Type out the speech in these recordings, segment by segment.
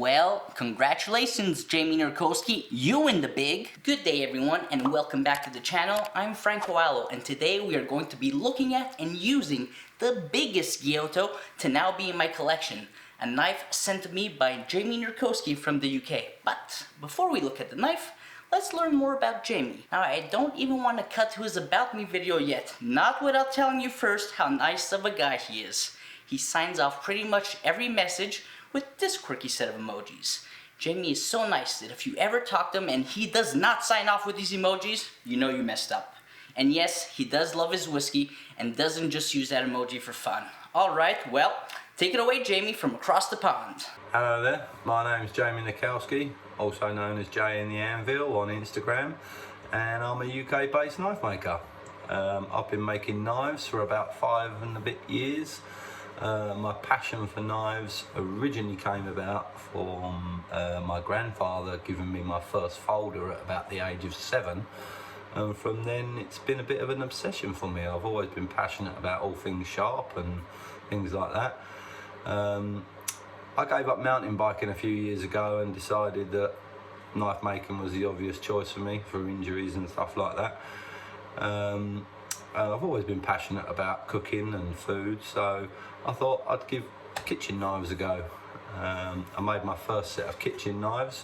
Well, congratulations, Jamie Nerkowski. You win the big. Good day, everyone, and welcome back to the channel. I'm Franco Allo, and today we are going to be looking at and using the biggest Gyuto to now be in my collection. A knife sent to me by Jamie Nerkowski from the UK. But before we look at the knife, let's learn more about Jamie. Now, I don't even want to cut to his About Me video yet, not without telling you first how nice of a guy he is. He signs off pretty much every message with this quirky set of emojis. Jamie is so nice that if you ever talk to him and he does not sign off with these emojis, you know you messed up. And yes, he does love his whiskey and doesn't just use that emoji for fun. Alright, well, take it away, Jamie, from across the pond. Hello there, my name's Jamie Nerkowski, also known as Jay in the Anvil on Instagram, and I'm a UK based knife maker. I've been making knives for about 5 and a bit years. My passion for knives originally came about from my grandfather giving me my first folder at about the age of 7, and from then it's been a bit of an obsession for me. I've always been passionate about all things sharp and things like that. I gave up mountain biking a few years ago and decided that knife making was the obvious choice for me for injuries and stuff like that. I've always been passionate about cooking and food, so I thought I'd give kitchen knives a go. I made my first set of kitchen knives,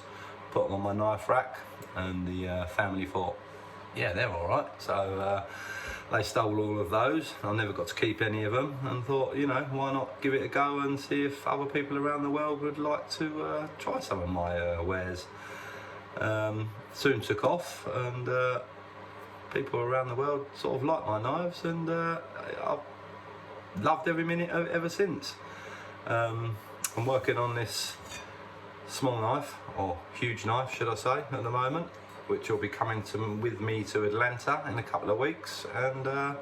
put them on my knife rack, and the family thought, yeah, they're alright. So they stole all of those. I never got to keep any of them, and thought, you know, why not give it a go and see if other people around the world would like to try some of my wares. Soon took off, and people around the world sort of like my knives, and I've loved every minute of it ever since. I'm working on this small knife, or huge knife should I say, at the moment, which will be coming with me to Atlanta in a couple of weeks, and I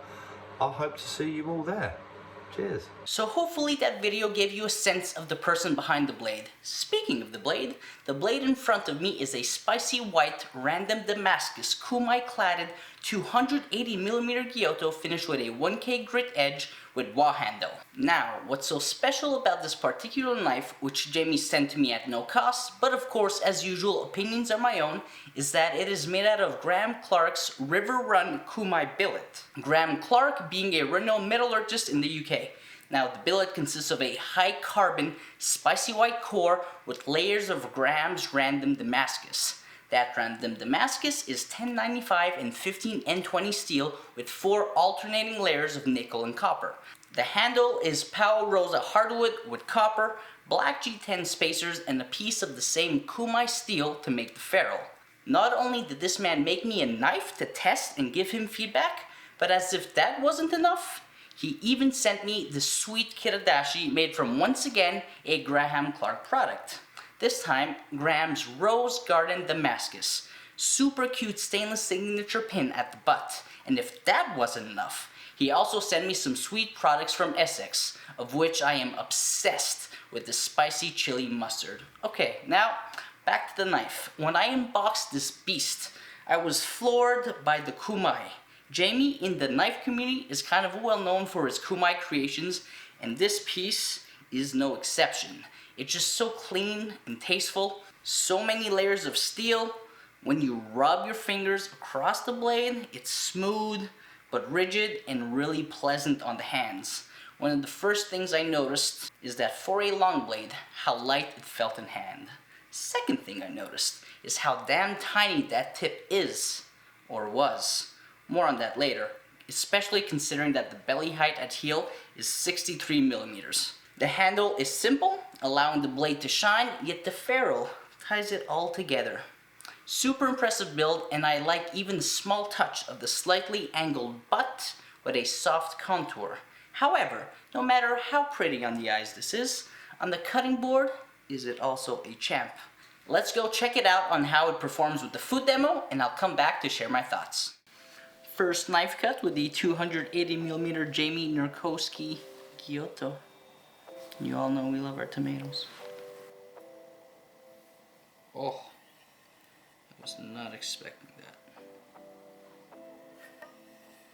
hope to see you all there. Cheers. So hopefully that video gave you a sense of the person behind the blade. Speaking of the blade in front of me is a spicy white random Damascus CuMai cladded 280mm Gyuto finished with a 1K grit edge with wah handle. Now, what's so special about this particular knife, which Jamie sent to me at no cost, but of course, as usual, opinions are my own, is that it is made out of Graham Clarke's River Run CuMai billet. Graham Clarke being a renowned metallurgist in the UK. Now, the billet consists of a high carbon, spicy white core with layers of Graham's random Damascus. That random Damascus is 1095 and 15N20 steel with 4 alternating layers of nickel and copper. The handle is Pau Rosa hardwood with copper, black G10 spacers, and a piece of the same CuMai steel to make the ferrule. Not only did this man make me a knife to test and give him feedback, but as if that wasn't enough, he even sent me the sweet kiradashi made from, once again, a Graham Clarke product. This time, Graham's Rose Garden Damascus. Super cute stainless signature pin at the butt. And if that wasn't enough, he also sent me some sweet products from Essex, of which I am obsessed with the spicy chili mustard. Okay, now back to the knife. When I unboxed this beast, I was floored by the CuMai. Jamie in the knife community is kind of well known for his CuMai creations, and this piece is no exception. It's just so clean and tasteful, so many layers of steel. When you rub your fingers across the blade, it's smooth but rigid and really pleasant on the hands. One of the first things I noticed is that for a long blade, how light it felt in hand. Second thing I noticed is how damn tiny that tip is, or was. More on that later, especially considering that the belly height at heel is 63mm. The handle is simple, allowing the blade to shine, yet the ferrule ties it all together. Super impressive build, and I like even the small touch of the slightly angled butt with a soft contour. However, no matter how pretty on the eyes this is, on the cutting board, is it also a champ. Let's go check it out on how it performs with the food demo, and I'll come back to share my thoughts. First knife cut with the 280mm Jamie Nerkowski Gyuto. You all know we love our tomatoes. Oh, I was not expecting that.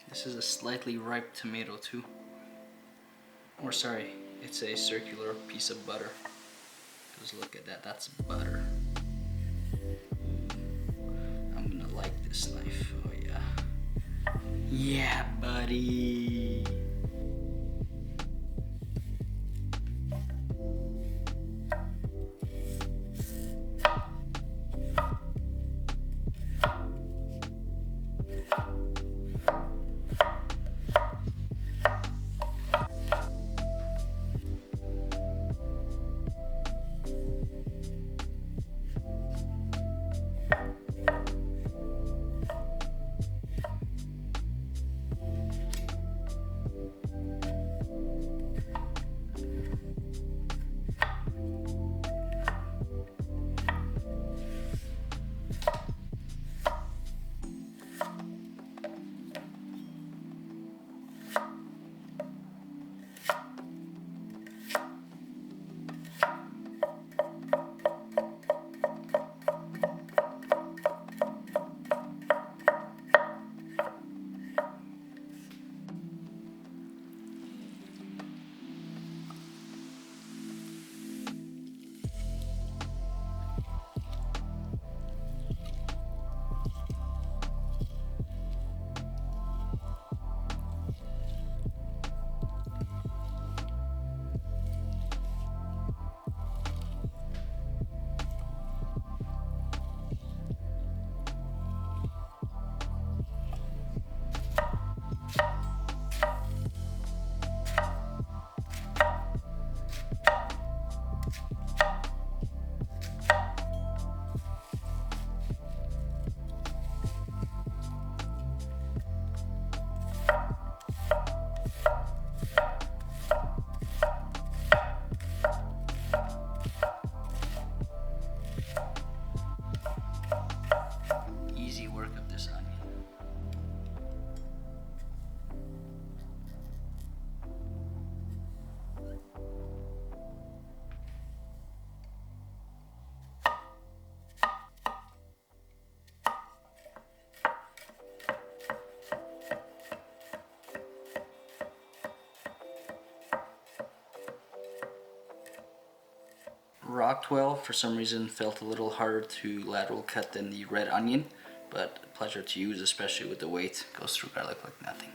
This is a slightly ripe tomato too. Or sorry, it's a circular piece of butter. Just look at that, that's butter. I'm gonna like this knife, oh yeah. Yeah, buddy. Easy work of this onion. Rockwell, for some reason, felt a little harder to lateral cut than the red onion, but a pleasure to use, especially with the weight. Goes through garlic like nothing.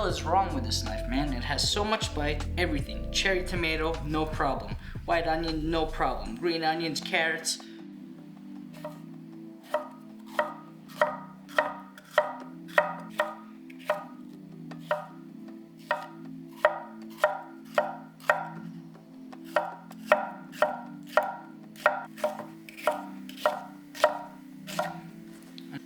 is wrong with this knife, man? It has so much bite, everything. Cherry tomato, no problem. White onion, no problem. Green onions, carrots.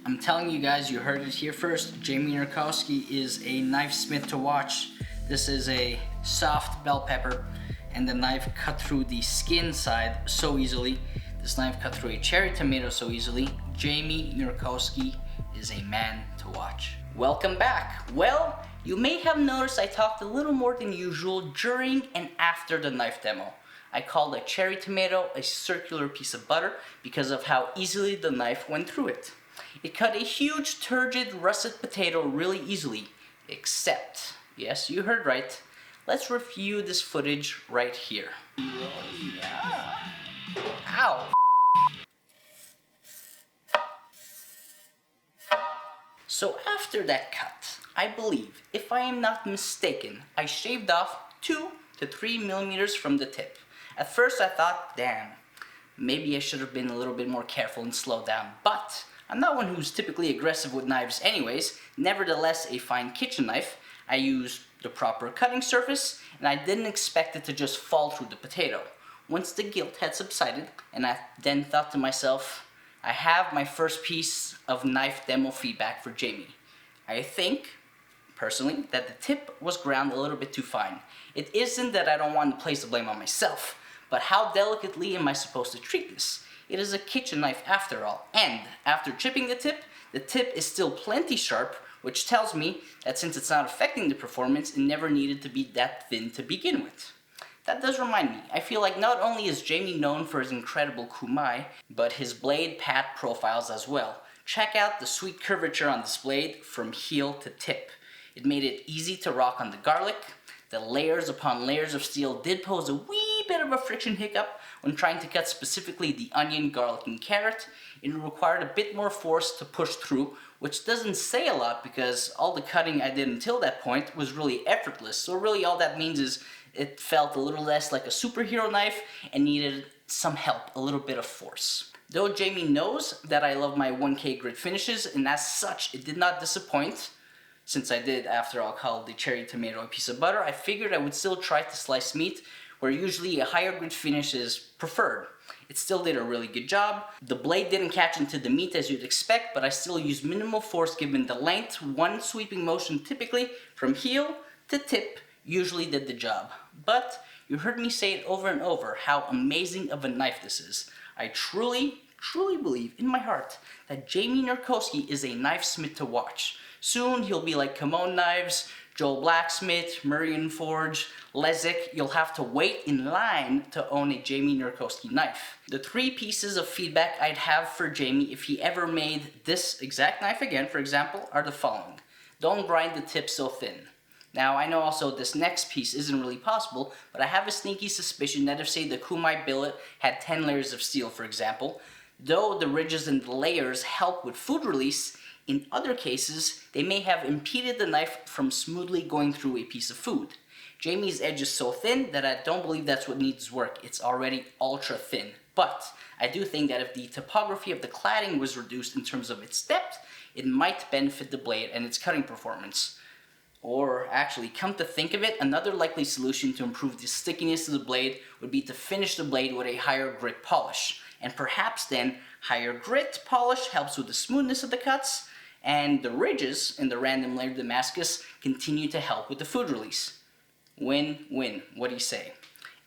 I'm telling you guys, you heard it here first. Jamie Nerkowski is a Knifesmith to watch. This is a soft bell pepper, and the knife cut through the skin side so easily. This knife cut through a cherry tomato so easily. Jamie Nerkowski is a man to watch. Welcome back. Well, you may have noticed I talked a little more than usual during and after the knife demo. I called a cherry tomato a circular piece of butter because of how easily the knife went through it. It cut a huge, turgid, russet potato really easily, except, yes, you heard right, let's review this footage right here. Yeah. Ow! So after that cut, I believe, if I am not mistaken, I shaved off 2 to 3 millimeters from the tip. At first I thought, damn, maybe I should have been a little bit more careful and slowed down, but I'm not one who's typically aggressive with knives anyways. Nevertheless, a fine kitchen knife. I used the proper cutting surface, and I didn't expect it to just fall through the potato. Once the guilt had subsided, and I then thought to myself, I have my first piece of knife demo feedback for Jamie. I think, personally, that the tip was ground a little bit too fine. It isn't that I don't want to place the blame on myself, but how delicately am I supposed to treat this? It is a kitchen knife after all, and after chipping the tip is still plenty sharp, which tells me that since it's not affecting the performance, it never needed to be that thin to begin with. That does remind me, I feel like not only is Jamie known for his incredible CuMai, but his blade pad profiles as well. Check out the sweet curvature on this blade from heel to tip. It made it easy to rock on the garlic. The layers upon layers of steel did pose a wee bit of a friction hiccup when trying to cut specifically the onion, garlic, and carrot. It required a bit more force to push through, which doesn't say a lot because all the cutting I did until that point was really effortless. So really all that means is it felt a little less like a superhero knife and needed some help, a little bit of force. Though Jamie knows that I love my 1K grit finishes, and as such it did not disappoint. Since I did, after all, call the cherry tomato a piece of butter, I figured I would still try to slice meat where usually a higher grit finish is preferred. It still did a really good job. The blade didn't catch into the meat as you'd expect, but I still used minimal force given the length. One sweeping motion typically from heel to tip usually did the job. But you heard me say it over and over how amazing of a knife this is. I truly believe in my heart that Jamie Nerkowski is a Knifesmith to watch. Soon he'll be like Come Knives, Joel Blacksmith, Murray & Forge, Lezik. You'll have to wait in line to own a Jamie Nerkowski knife. The 3 pieces of feedback I'd have for Jamie if he ever made this exact knife again, for example, are the following. Don't grind the tip so thin. Now, I know also this next piece isn't really possible, but I have a sneaky suspicion that if, say, the CuMai billet had 10 layers of steel, for example, though the ridges and the layers help with food release, in other cases, they may have impeded the knife from smoothly going through a piece of food. Jamie's edge is so thin that I don't believe that's what needs work. It's already ultra thin. But I do think that if the topography of the cladding was reduced in terms of its depth, it might benefit the blade and its cutting performance. Or actually, come to think of it, another likely solution to improve the stickiness of the blade would be to finish the blade with a higher grit polish. And perhaps then, higher grit polish helps with the smoothness of the cuts, and the ridges in the random layered Damascus continue to help with the food release. Win-win, what do you say?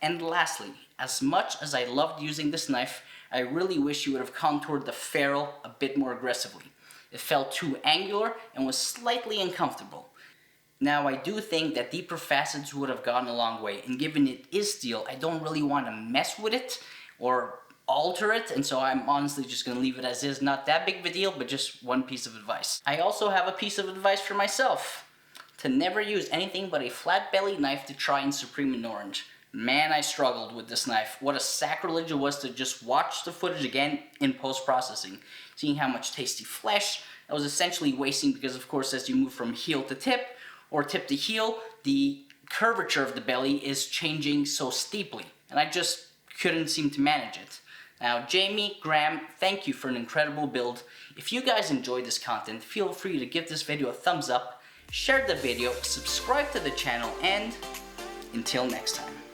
And lastly, as much as I loved using this knife, I really wish you would have contoured the ferrule a bit more aggressively. It felt too angular and was slightly uncomfortable. Now, I do think that deeper facets would have gone a long way, and given it is steel, I don't really want to mess with it or alter it, and so I'm honestly just going to leave it as is. Not that big of a deal, but just one piece of advice. I also have a piece of advice for myself. To never use anything but a flat belly knife to try in Supreme and Orange. Man, I struggled with this knife. What a sacrilege it was to just watch the footage again in post-processing. Seeing how much tasty flesh I was essentially wasting because, of course, as you move from heel to tip, or tip to heel, the curvature of the belly is changing so steeply, and I just couldn't seem to manage it. Now, Jamie, Graham, thank you for an incredible build. If you guys enjoyed this content, feel free to give this video a thumbs up, share the video, subscribe to the channel, and until next time.